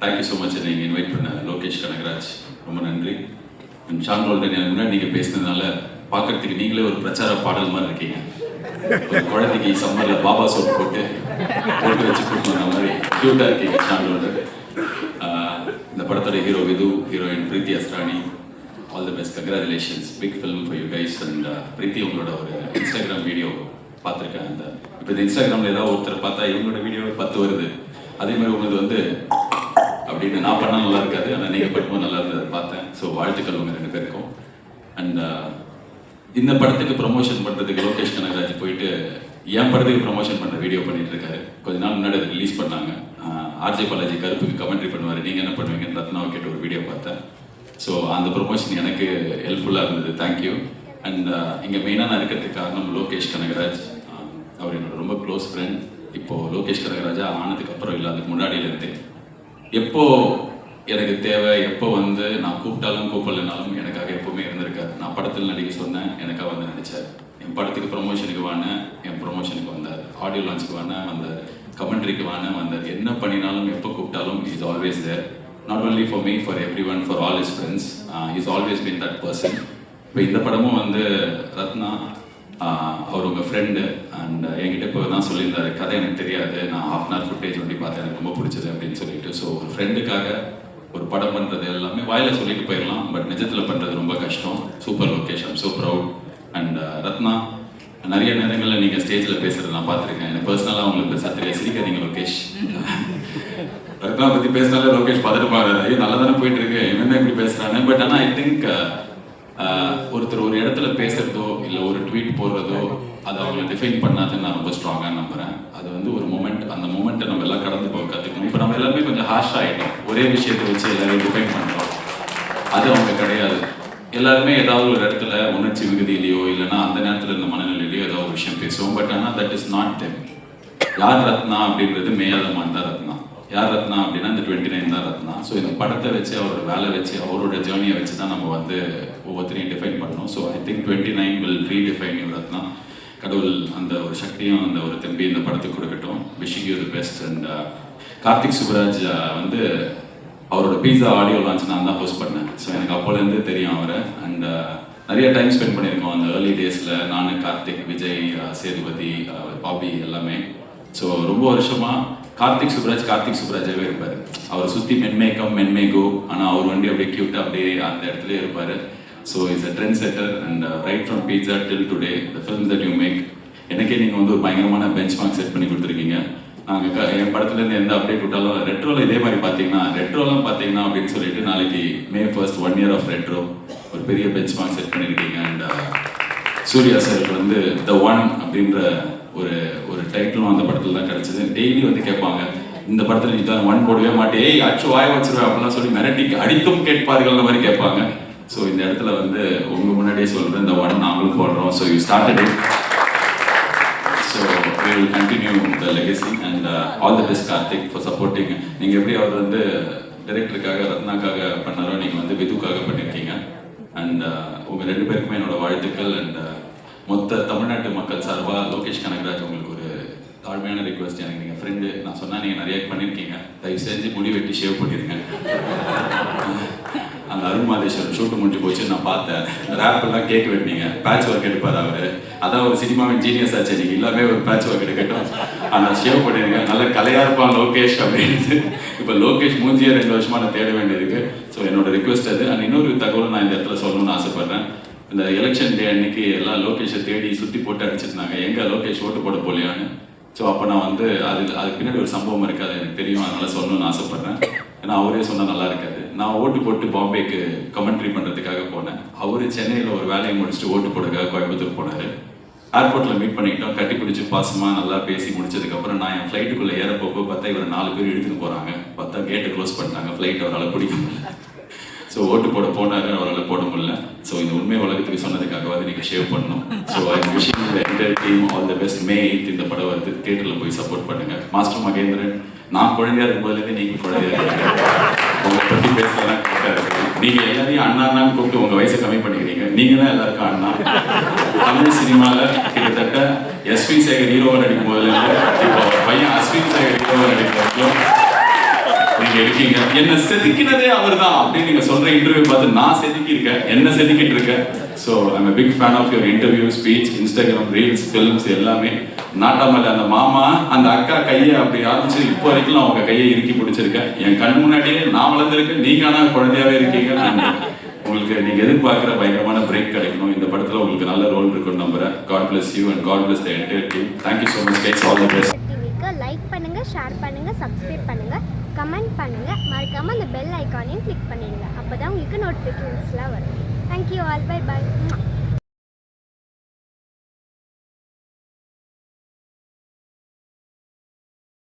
Thank you so much நீங்கள் invite பண்ண லோகேஷ் கனகராஜ், ரொம்ப நன்றி. அண்ட் ஷான் ரோல்டன் எனக்கு முன்னாடி நீங்கள் பேசினதுனால பார்க்கறதுக்கு நீங்களே ஒரு பிரச்சார பாடல் மாதிரி இருக்கீங்க. ஒரு குழந்தைக்கு சம்மரில் பாபா சோப் போட்டு வச்சு கூட்டு வந்த மாதிரி க்யூட்டாக இருக்கீங்க ஷான் ரோல்டன். இந்த படத்தோட hero Vidhu, heroine Preethi Asrani, all the best, congratulations, big film for you guys. And Preethi உங்களோட ஒரு இன்ஸ்டாகிராம் வீடியோ பார்த்துருக்கேன். அந்த இப்போ இந்த இன்ஸ்டாகிராமில் ஏதாவது ஒருத்தர் பார்த்தா இவங்களோட வீடியோ 10 வருது, அதே மாதிரி உங்களுக்கு வந்து அப்படின்னு நான் பண்ணால் நல்லா இருக்காது, ஆனால் நீங்கள் பண்ணும்போது நல்லா இருந்தது பார்த்தேன். ஸோ வாழ்த்துக்கள் உங்கள் 2 பேருக்கும். அண்ட் இந்த படத்துக்கு ப்ரொமோஷன் பண்ணுறதுக்கு லோகேஷ் கனகராஜ் போயிட்டு என் படத்துக்கு ப்ரொமோஷன் பண்ண வீடியோ பண்ணிட்டு இருக்காரு. கொஞ்ச நாள் முன்னாடி அதை ரிலீஸ் பண்ணாங்க. ஆர்ஜே பாலாஜி கருப்புக்கு கமெண்ட்ரி பண்ணுவார், நீங்கள் என்ன பண்ணுவீங்கன்னு ரத்னாவை கேட்டு ஒரு வீடியோ பார்த்தேன். ஸோ அந்த ப்ரொமோஷன் எனக்கு ஹெல்ப்ஃபுல்லாக இருந்தது, தேங்க்யூ. அண்ட் இங்கே மெயினாக நான் இருக்கிறதுக்கு காரணம் லோகேஷ் கனகராஜ். அவர் என்னோட ரொம்ப க்ளோஸ் ஃப்ரெண்ட். இப்போது லோகேஷ் கனகராஜா ஆனதுக்கு அப்புறம் இல்லை, அதுக்கு முன்னாடியிலேருந்து எப்போ எனக்கு தேவை, எப்போ வந்து நான் கூப்பிட்டாலும் கூப்பிடலனாலும் எனக்காக எப்போவுமே இருந்திருக்காரு. நான் படத்தில் நடிக்க சொன்னேன், எனக்காக வந்து நடித்தார். என் படத்துக்கு ப்ரொமோஷனுக்கு வானேன், என் ப்ரொமோஷனுக்கு வந்தார். ஆடியோ லான்ச்சுக்கு வானேன் வந்தார், கமெண்ட்ரிக்கு வானேன் வந்தார். என்ன பண்ணினாலும் எப்போ கூப்பிட்டாலும் is always there. Not only for me, for everyone, for all his friends. Is always been that person. இப்போ இந்த படமும் வந்து ரத்னா அவர் உங்கள் ஃப்ரெண்டு. அண்ட் என்கிட்ட இப்போ தான் சொல்லியிருந்தாரு, கதை எனக்கு தெரியாது, நான் ½ ஃபுட்டேஜ் ஒண்டி பார்த்தேன், எனக்கு ரொம்ப பிடிச்சது அப்படின்னு சொல்லிட்டு. ஸோ ஒரு ஃப்ரெண்டுக்காக ஒரு படம் பண்ணுறது எல்லாமே வாயில சொல்லிட்டு போயிடலாம், பட் நிஜத்தில் பண்ணுறது ரொம்ப கஷ்டம். Super Lokesh, I'm so proud. And Ratna, நிறைய நேரங்களில் நீங்கள் ஸ்டேஜில் பேசுகிறது நான் பார்த்துருக்கேன். எனக்கு பர்சனலாக உங்களுக்கு சத்திரியா சிரிக்காதீங்க லோகேஷ். ரத்னா பற்றி பேசினாலே லோகேஷ் பார்த்துட்டு பாருங்க, ஐயோ நல்லா தானே போயிட்டு இருக்கு, என்னென்ன இப்படி பேசுகிறாங்க. பட் ஆனால் ஐ திங்க் ஒருத்தர் ஒரு இடத்துல பேசுறதோ இல்லை ஒரு ட்வீட் போடுறதோ அதை அவங்களை டிஃபைன் பண்ணாதுன்னு நான் ரொம்ப ஸ்ட்ராங்காக நம்புகிறேன். அது வந்து ஒரு மூமெண்ட், அந்த மூமெண்ட்டை நம்ம எல்லாம் கடந்து போக கற்றுக்கணும். இப்போ நம்ம எல்லாருமே கொஞ்சம் ஹார்ஷ் ஆகிட்டோம், ஒரே விஷயத்தை வச்சு எல்லாரையும் டிஃபைன் பண்ணுறோம். அது அவங்க கிடையாது. எல்லாருமே ஏதாவது ஒரு இடத்துல உணர்ச்சி விகுதியிலையோ இல்லைன்னா அந்த நேரத்தில் இருந்த மனநிலையிலையோ ஏதாவது ஒரு விஷயம் பேசுவோம். பட் ஆனால் தட் இஸ் நாட் தெம். யார் ரத்னா அப்படின்றது மேயாதமான் தான் ரத்னா. யார் ரத்னா அப்படின்னா இந்த 29 தான் ரத்னா. ஸோ இந்த படத்தை வச்சு, அவரோட வேலை வச்சு, அவரோட ஜேர்னியை வச்சு தான் நம்ம வந்து ஒவ்வொருத்தரையும் டிஃபைன் பண்ணணும். So I think 29 will redefine you Ratna. கடவுள் அந்த ஒரு சக்தியும் அந்த ஒரு தெம்பி இந்த படத்துக்கு கொடுக்கட்டும். Wishing you the best. And Karthik Subbaraj வந்து அவரோட பீஸா ஆடியோ லான்ச் நான் தான் ஹோஸ்ட் பண்ணேன். ஸோ எனக்கு அப்போலேருந்து தெரியும் அவரை. அண்ட் நிறைய டைம் ஸ்பெண்ட் பண்ணியிருக்கோம் அந்த ஏர்லி டேஸில். நான், கார்த்திக், விஜய், சேதுபதி, பாபி எல்லாமே. ஸோ ரொம்ப வருஷமாக கார்த்திக் சுப்ராஜாவே இருப்பார். அவரை சுற்றி மென்மேக்கம் மென்மேகோ, ஆனால் அவர் வண்டி அப்படியே க்யூட்டாக அப்படியே அந்த இடத்துல இருப்பார். So is a trend setter. And right from Pizza till today the films that you make, எனக்கே நீங்கள் வந்து ஒரு பயங்கரமான பெஞ்ச் மார்க் செட் பண்ணி கொடுத்துருக்கீங்க. நாங்கள் என் படத்துலேருந்து எந்த அப்டேட் விட்டாலும் ரெட்ரோவில் இதே மாதிரி ரெட்ரோலாம் பார்த்தீங்கன்னா அப்படின்னு சொல்லிட்டு நாளைக்கு May 1st 1 year of retro ஒரு பெரிய பெஞ்ச் மார்க் செட் பண்ணியிருக்கீங்க. அண்ட் சூர்யா சாருக்கு வந்து த ஒன் அப்படின்ற ஒரு டைட்டிலும் அந்த படத்தில் தான் கிடச்சிது. டெய்லி வந்து கேட்பாங்க, இந்த படத்தில் நீ தான் 1 போடவே மாட்டே, அச்சு வாய வச்சிருவேன் அப்படிலாம் சொல்லி மிரட்டி அடித்தும் கேட்பார்கள்ன்ற மாதிரி கேட்பாங்க. ஸோ இந்த இடத்துல வந்து உங்கள் முன்னாடியே சொல்கிறேன், இந்த 1 நாங்களும் போடுறோம். So you started it. So we will continue the legacy and all the best Karthik for supporting. நீங்கள் எப்படி அவர் வந்து டைரக்டருக்காக ரத்னாக்காக பண்ணாரோ, நீங்கள் வந்து விதுக்காக பண்ணியிருக்கீங்க. அண்ட் உங்கள் 2 பேருக்குமே என்னோட வாழ்த்துக்கள். அண்ட் மொத்த தமிழ்நாட்டு மக்கள் சார்பாக லோகேஷ் கனகராஜ் உங்களுக்கு ஒரு தாழ்மையான ரிக்வெஸ்ட். எனக்கு நீங்கள் ஃப்ரெண்டு, நான் சொன்னால் நீங்கள் நிறைய பண்ணியிருக்கீங்க, தயவு செஞ்சு முடி வெட்டி ஷேவ் பண்ணிடுங்க. அந்த அருண் மாதேஸ்வரன் ஷூட்டு முடிஞ்சு போச்சு, நான் பார்த்தேன். ரேப்பெல்லாம் கேக் வெட்டினீங்க, பேட்ச் ஒர்க் எடுப்பார் அவர். அதான் ஒரு சினிமாவின் ஜீனியஸ் ஆச்சு. நீங்கள் எல்லாமே ஒரு பேட்ச் ஒர்க் எடுக்கட்டும், ஆனால் ஷேவ் பண்ணிடுங்க. நல்ல கலையாக இருப்பான் லோகேஷ் அப்படின்னு. இப்போ லோகேஷ் மூஞ்சியை 2 வருஷமாக நான் தேட வேண்டியிருக்கு. ஸோ என்னோட ரிக்வெஸ்ட் அது. அண்ட் இன்னொரு தகவலும் நான் இந்த இடத்துல சொல்லணும்னு ஆசைப்பட்றேன். இந்த எலெக்ஷன் டே அன்னைக்கு எல்லாம் லோகேஷை தேடி சுற்றி போட்டு அடிச்சிருந்தாங்க, எங்கே லோகேஷ் ஓட்டு போட போலியான்னு. ஸோ அப்போ நான் வந்து அதுக்கு பின்னாடி ஒரு சம்பவம் இருக்காது எனக்கு தெரியும், அதனால் சொல்லணும்னு ஆசைப்பட்றேன். ஏன்னா அவரே சொன்னால் நல்லா இருக்காது. நான் ஓட்டு போட்டு பாம்பேக்கு கமெண்ட்ரி பண்ணுறதுக்காக போனேன். அவர் சென்னையில் ஒரு வேலையை முடிச்சுட்டு ஓட்டு போடுறதுக்காக கோயம்புத்தூர் போனார். ஏர்போர்ட்டில் மீட் பண்ணிக்கிட்டோம், கட்டி பிடிச்சி பாசமாக நல்லா பேசி முடிச்சதுக்கப்புறம் நான் என் ஃப்ளைட்டுக்குள்ளே ஏறப்போப்போ பார்த்தா இவர் 4 பேர் இழுத்துன்னு போகிறாங்க. பார்த்தா கேட்டை க்ளோஸ் பண்ணிட்டாங்க, ஃப்ளைட் அவரால் பிடிக்க முடியல. ஸோ ஓட்டு போட போனார், அவரால் போட முடியல. ஸோ இந்த உண்மை உலகத்துக்கு சொன்னதுக்காகவாது நீங்கள் ஷேவ் பண்ணணும். So I wishing the entire team all the best. May 8th இந்த படம் வந்து தியேட்டரில் போய் சப்போர்ட் பண்ணுங்கள். மாஸ்டர் மகேந்திரன், நான் குழந்தையா இருக்கும்போதுலேருந்து நீங்கள் குழந்தையா இருக்கீங்க. உங்களை பற்றி பேசலாம் நீங்கள் எல்லாரையும் அண்ணான்னு கூப்பிட்டு உங்கள் வயசை கம்மி பண்ணிக்கிறீங்க. நீங்கள் தான் எல்லாருக்கும் அண்ணா. தமிழ் சினிமாவில் கிட்டத்தட்ட எஸ்வி சேகர் ஹீரோவை நடிக்கும் போதுலேருந்து இப்போ பையன் அஸ்வின் சேகர் ஹீரோவை நடிக்கிறதுக்கும் நீங்கள் இருக்கீங்க. என்ன செதுக்கினதே அவர் தான் அப்படின்னு நீங்க சொல்ற இன்டர்வியூ பார்த்து நான் செதுக்கி இருக்கேன், என்ன செதுக்கிட்டு இருக்கேன். So I'm big fan of your interview, speech, Instagram reels, films எல்லாமே. நாட்டாமல்ல அந்த மாமா அந்த அக்கா கையை அப்படி ஆரம்பிச்சு இப்போ வரைக்கும் நான் உங்க கையை இறுக்கி பிடிச்சிருக்கேன். என் கண் முன்னாடியே நான் வளர்ந்துருக்கேன், நீங்க ஆனால் குழந்தையாவே இருக்கீங்க. உங்களுக்கு நீங்க எதிர்பார்க்குற பயங்கரமான பிரேக் கிடைக்கணும். இந்த படத்துல உங்களுக்கு நல்ல ரோல் இருக்குன்னு நம்புறேன். God bless you and God bless the entire team. Thank you so much guys, all the best. Like பண்ணுங்க, ஷேர் பண்ணுங்க, சப்ஸ்கிரைப் பண்ணுங்க, கமெண்ட் பண்ணுங்க, மறக்காம அந்த பெல் ஐகானையும் கிளிக் பண்ணிடுங்க. அப்பதான் உங்களுக்கு நோட்டிஃபிகேஷன்ஸ்லாம் வரும். Thank you all, bye bye.